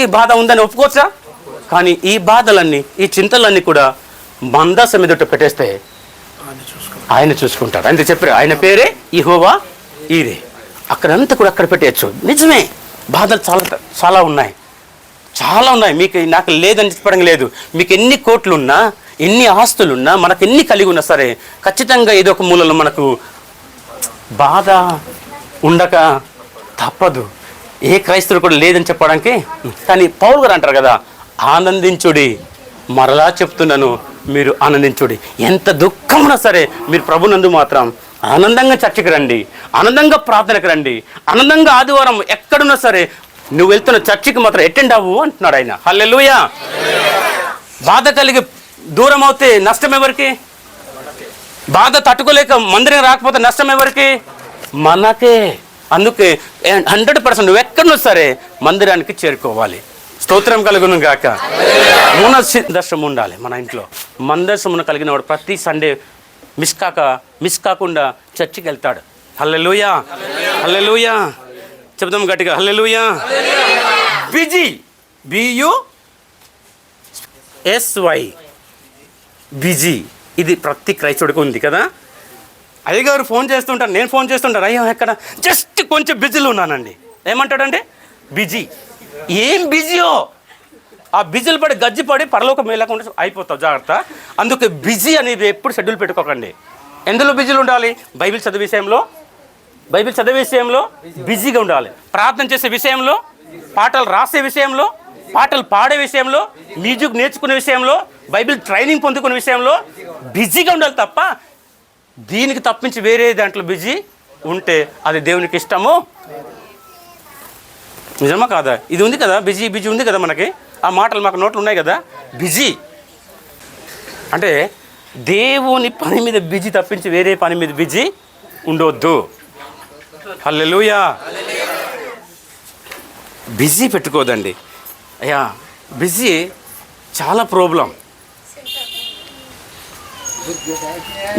ఈ బాధ ఉందని ఒప్పుకోవచ్చా? కానీ ఈ బాధలన్నీ, ఈ చింతలన్నీ కూడా మందసం ఎదుట పెట్టేస్తే ఆయన చూసుకుంటాడు. అంతే చెప్పారు, ఆయన పేరే యెహోవా ఈరే. అక్కడంతా కూడా అక్కడ పెట్టేయచ్చు. నిజమే, బాధలు చాలా చాలా ఉన్నాయి, చాలా ఉన్నాయి. మీకు నాకు లేదని చెప్పడం లేదు. మీకు ఎన్ని కోట్లున్నా, ఎన్ని ఆస్తులున్నా, మనకు ఎన్ని కలిగి ఉన్నా సరే ఖచ్చితంగా ఏదో ఒక మూలలో మనకు బాధ ఉండక తప్పదు. ఏ క్రైస్తవులు కూడా లేదని చెప్పడానికి. కానీ పౌలు గారు అంటారు కదా, ఆనందించుడి. మరలా చెప్తున్నాను, మీరు ఆనందించుడి. ఎంత దుఃఖమున్నా సరే మీరు ప్రభునందు మాత్రం ఆనందంగా చర్చకి రండి, ఆనందంగా ప్రార్థనకు రండి, ఆనందంగా ఆదివారం ఎక్కడున్నా సరే నువ్వు వెళ్తున్న చర్చికి మాత్రం అటెండ్ అవ్వు అంటున్నాడు ఆయన. హల్లెలూయా. బాధ కలిగి దూరం అవుతే నష్టం ఎవరికి? బాధ తట్టుకోలేక మందిరం రాకపోతే నష్టం ఎవరికి? మనకే. అందుకే 100% నువ్వు ఎక్కడున్నా సరే మందిరానికి చేరుకోవాలి. స్తోత్రం కలుగును గాక. దర్శనం ఉండాలి మన ఇంట్లో. మందర్శమును కలిగిన వాడు ప్రతి సండే మిస్ కాకుండా చర్చికి వెళ్తాడు. హల్లెలూయా, హల్లెలూయా. చెప్తాం గట్టిగా, హల్లెలూయా. Busy, BUSY, busy. ఇది ప్రతి క్రైస్తవుడికి ఉంది కదా. అయ్యగారు ఫోన్ చేస్తుంటారు, నేను ఫోన్ చేస్తుంటాను, అయ్యో ఎక్కడ జస్ట్ కొంచెం బిజీలో ఉన్నానండి. ఏమంటాడంటే బిజీ. ఏం బిజీయో ఆ బిజీలు పడి గజ్జిపడి పరలోకం వెళ్ళకుండా అయిపోతావు, జాగ్రత్త. అందుకే బిజీ అనేది ఎప్పుడు షెడ్యూల్ పెట్టుకోకండి. ఎందులో బిజీలు ఉండాలి? బైబిల్ చదివే విషయంలో బిజీగా ఉండాలి. ప్రార్థన చేసే విషయంలో, పాటలు రాసే విషయంలో, పాటలు పాడే విషయంలో, మ్యూజిక్ నేర్చుకునే విషయంలో, బైబిల్ ట్రైనింగ్ పొందుకునే విషయంలో బిజీగా ఉండాలి తప్ప దీనికి తప్పించి వేరే దాంట్లో బిజీ ఉంటే అది దేవునికి ఇష్టము. నిజమా కాదా? ఇది ఉంది కదా, బిజీ ఉంది కదా, మనకి ఆ మాటలు మాకు నోట్లు ఉన్నాయి కదా. బిజీ అంటే దేవుని పని మీద బిజీ తప్పించి వేరే పని మీద బిజీ ఉండవద్దు. హల్లెలూయా. బిజీ పెట్టుకోదండి అయ్యా. బిజీ చాలా ప్రాబ్లం.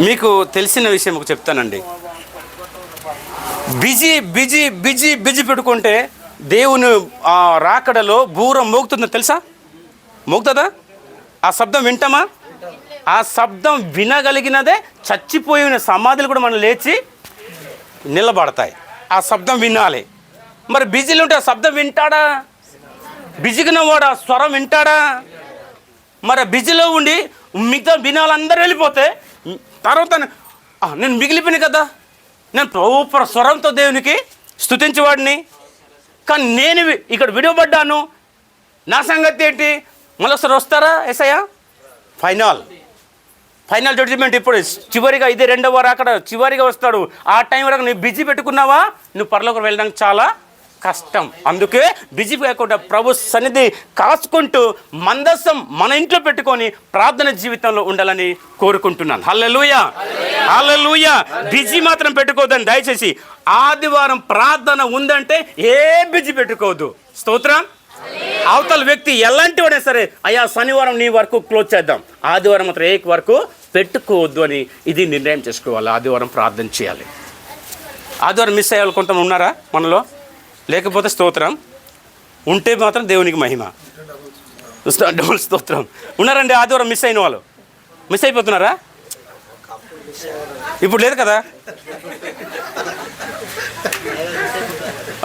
మీకు తెలిసిన విషయం ఒక చెప్తానండి. బిజీ పెట్టుకుంటే దేవుని రాకడలో బూర మోగుతుందో తెలుసా? మోగుతుందా? ఆ శబ్దం వింటామా? ఆ శబ్దం వినగలిగినదే చచ్చిపోయిన సమాధులు కూడా మనం లేచి నిలబడతాయి. ఆ శబ్దం వినాలి. మరి బిజీలు ఉంటే ఆ శబ్దం వింటాడా? బిజీగా వాడు ఆ స్వరం వింటాడా? మరి బిజీలో ఉండి మిగతా వినాలందరూ వెళ్ళిపోతే తర్వాత నేను మిగిలిపోయిన కదా, నేను సూపర్ స్వరంతో దేవునికి స్తుతించేవాడిని. కానీ నేను ఇక్కడ విడవబడ్డాను, నా సంగతి ఏంటి? మళ్ళీ ఒకసారి వస్తారా ఎస్ఐయా? ఫైనల్ జడ్జిమెంట్ ఇప్పుడు చివరిగా, ఇదే 2వ వారం అక్కడ చివరిగా వస్తాడు. ఆ టైం వరకు నువ్వు బిజీ పెట్టుకున్నావా, నువ్వు పరలోకం వెళ్ళడానికి చాలా కష్టం. అందుకే బిజీ కాకుండా ప్రభు సన్నిధి కాచుకుంటూ మందసం మన ఇంట్లో పెట్టుకొని ప్రార్థన జీవితంలో ఉండాలని కోరుకుంటున్నాను. హల్లెలూయా, హల్లెలూయా. బిజీ మాత్రం పెట్టుకోవద్దని దయచేసి. ఆదివారం ప్రార్థన ఉందంటే ఏ బిజీ పెట్టుకోవద్దు. స్తోత్రం. అవతల వ్యక్తి ఎలాంటి వాడే సరే, అయ్యా శనివారం నీ వరకు క్లోజ్ చేద్దాం, ఆదివారం మాత్రం ఏ వరకు పెట్టుకోవద్దు అని ఇది నిర్ణయం చేసుకోవాలి. ఆదివారం ప్రార్థన చేయాలి. ఆదివారం మిస్ అయ్యే వాళ్ళు కొంతమంది ఉన్నారా మనలో? లేకపోతే స్తోత్రం. ఉంటే మాత్రం దేవునికి మహిమ. డబుల్ స్తోత్రం. ఉన్నారండి ఆదివారం మిస్ అయిన వాళ్ళు? మిస్ అయిపోతున్నారా? ఇప్పుడు లేదు కదా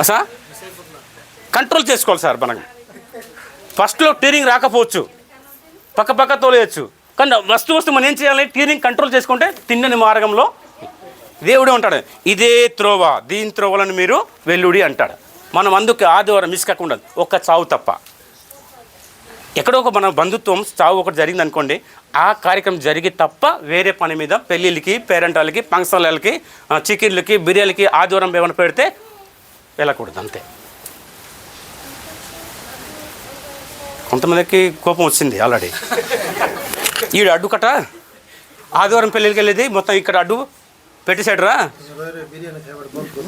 సార్. కంట్రోల్ చేసుకోవాలి సార్. మనం ఫస్ట్లో ట్యూరింగ్ రాకపోవచ్చు, పక్క తోలేయచ్చు. కానీ వస్తు మనం ఏం చేయాలి? ట్యూరింగ్ కంట్రోల్ చేసుకుంటే తిన్నని మార్గంలో దేవుడే ఉంటాడు. ఇదే త్రోవ, దీని త్రోవలను మీరు వెల్లుడి అంటాడు. మనం అందుకే ఆదివారం మిస్ కాకుండా, ఒక్క చావు తప్ప. ఎక్కడో ఒక మన బంధుత్వం చావు ఒకటి జరిగింది అనుకోండి, ఆ కార్యక్రమం జరిగి తప్ప వేరే పని మీద పెళ్ళిళ్ళకి, పేరెంటాలకి, ఫంక్షన్లకి, చికెన్లకి, బిర్యానీకి ఆదివారం ఏమైనా పెడితే వెళ్ళకూడదు. అంతే. కొంతమందికి కోపం వచ్చింది ఆల్రెడీ. ఈడు అడ్డుకట ఆదివారం పెళ్ళికి వెళ్ళేది మొత్తం ఇక్కడ అడ్డు పెట్టేసాడురా,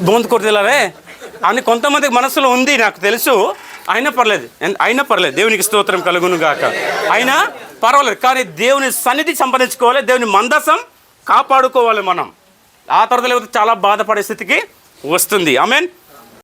బొందు కొడుతులే అని కొంతమందికి మనసులో ఉంది, నాకు తెలుసు. అయినా పర్లేదు, దేవునికి స్తోత్రం కలుగును గాక. అయినా పర్వాలేదు, కానీ దేవుని సన్నిధి సంపాదించుకోవాలి, దేవుని మందసం కాపాడుకోవాలి మనం. ఆ తర్వాత లేకపోతే చాలా బాధపడే స్థితికి వస్తుంది. ఆమేన్.